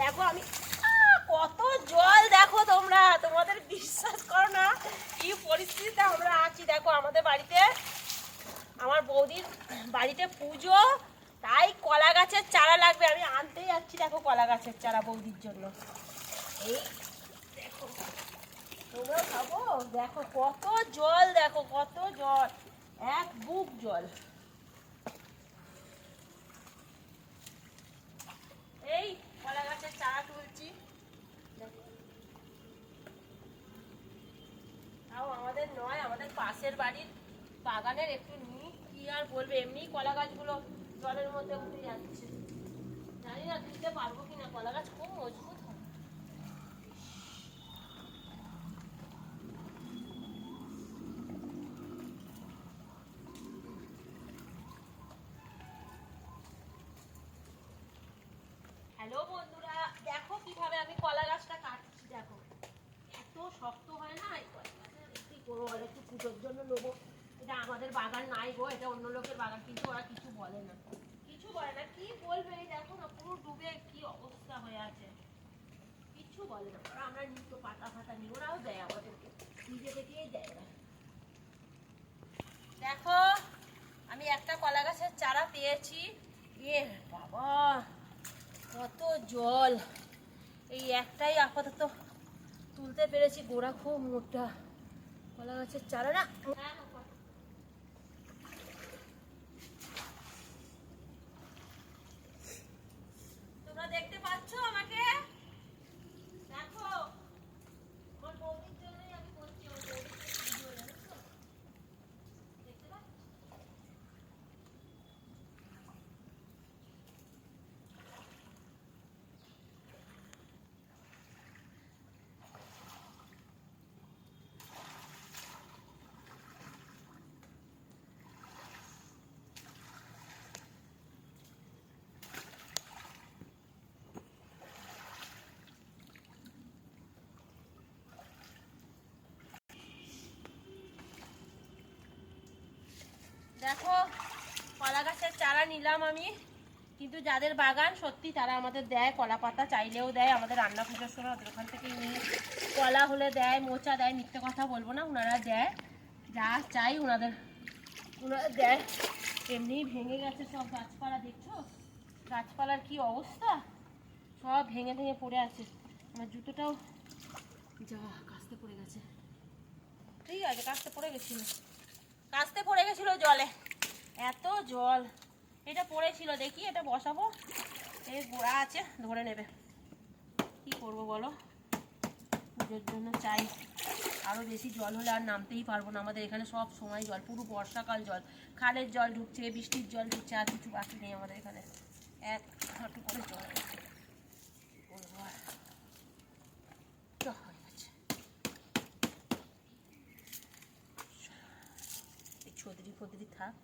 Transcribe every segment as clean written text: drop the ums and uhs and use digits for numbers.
দেখো আমি কত জল, দেখো তোমরা, তোমাদের বিশ্বাস করো না কি পরিস্থিতিতে আমরা আছি। দেখো আমাদের বাড়িতে, আমার বৌদির বাড়িতে পুজো, তাই কলা গাছের চারা লাগবে। আমি আনতেই যাচ্ছি, দেখো কলা গাছের চারা বৌদির জন্য। এই দেখো, তোমরা খাবো, দেখো কত জল, দেখো কত জল, এক বুক জল। এই কলা গাছের চারা তুলছি। তাও আমাদের নয়, আমাদের পাশের বাড়ির বাগানের একটু নিই, কি আর বলবে, এমনি কলা গাছগুলো জলের মধ্যে উঠে যাচ্ছে। জানি না তুলতে পারবো কিনা, কলা গাছ খুব মজবুত হয়। হ্যালো বন্ধুরা, দেখো কিভাবে আমি কলা গাছটা কাটছি। দেখো এত শক্ত হয় না এই কলা গাছের, কি করবো বলো, একটু পুজোর জন্য নেবো। এটা আমাদের বাগান নাই গো, এটা অন্য লোকের বাগান, কিন্তু ওরা কিছু বলে না, কিছু বলে না। কি বলবে, এই দেখো না পুরো ডুবে কি অবস্থা হয়ে আছে, কিছু বলে না। আর আমরা নিত্য পাতা ফাতা নিই, ওরাও দেয় আমাদেরকে, নিজে থেকেই দেয় না। দেখো আমি একটা কলা গাছের চারা পেয়েছি। এ বাবা কত জল, এই একটাই আপাতত তুলতে পেরেছি, গোড়া খুব মোটা। কলা গাছের চারা না, তোমরা দেখতে পাচ্ছ আমাকে? দেখো আমার বৌদির জন্যই আমি করছি, আমার বৌদির ভিডিও, জানো তো? দেখতে পাচ্ছ? দেখো কলা গাছের চারা নিলাম আমি, কিন্তু যাদের বাগান সত্যি তারা আমাদের দেয় কলা পাতা, চাইলেও দেয়। আমাদের রান্না পুজোর সময় ওদের ওখান থেকে নিয়ে কলা হলে দেয়, মোচা দেয়, মিথ্যে কথা বলবো না, ওনারা দেয়, যা চাই ওনারা দেয়। এমনিই ভেঙে গেছে সব গাছপালা, দেখছো গাছপালার কি অবস্থা, সব ভেঙে ভেঙে পড়ে আছে। আমার জুতোটাও যা কাস্তে পড়ে গেছে, ঠিক আছে কাস্তে পড়ে গেছিলো, কাস্তে পড়ে গেছিলো জলে, এত জল। এটা পড়েছিল, দেখি এটা বসাবো, এই গোড়া আছে ধরে নেবে, কি করব বলো, পুজোর জন্য চাই। আরও বেশি জল হলে আর নামতেই পারবো না, আমাদের এখানে সব সময় জল, পুরো বর্ষাকাল জল, খালের জল ঢুকছে, বৃষ্টির জল ঢুকছে, আর কিছু বাকি নেই আমাদের এখানে, এক হাঁটু করে জল হয়ে গেছে। এই ছদরি ফদরি থাক,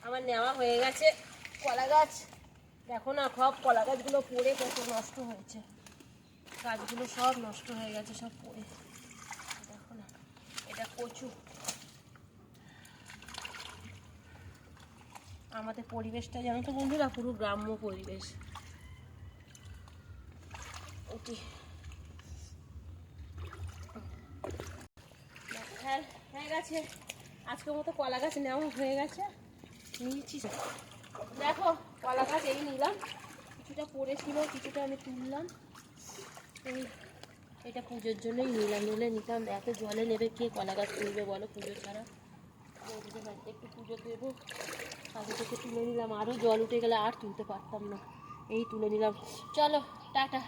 আমার নেওয়া হয়ে গেছে কলা গাছ। দেখো না সব কলা গাছগুলো পড়ে কত নষ্ট হয়েছে, গাছগুলো সব নষ্ট হয়ে গেছে, সব পড়ে। দেখো না এটা কচু। আমাদের পরিবেশটা জানো তো বন্ধুরা, পুরো গ্রাম্য পরিবেশ। ওটি হয়ে গেছে, আজকের মতো কলা গাছ নেওয়া হয়ে গেছে, নিয়েছি। দেখো কলা গাছ এই নিলাম, কিছুটা পড়েছিল, কিছুটা আমি তুললাম, এই এটা পুজোর জন্যই নিলাম, নিলে নিতাম, এত জলে নেবে কে কলা গাছ তুলবে বলো পুজো ছাড়া। বৌদিদের বাড়িতে একটু পুজো দেবো, আগে থেকে তুলে নিলাম, আরও জল উঠে গেলে আর তুলতে পারতাম না, এই তুলে নিলাম। চলো টাটা।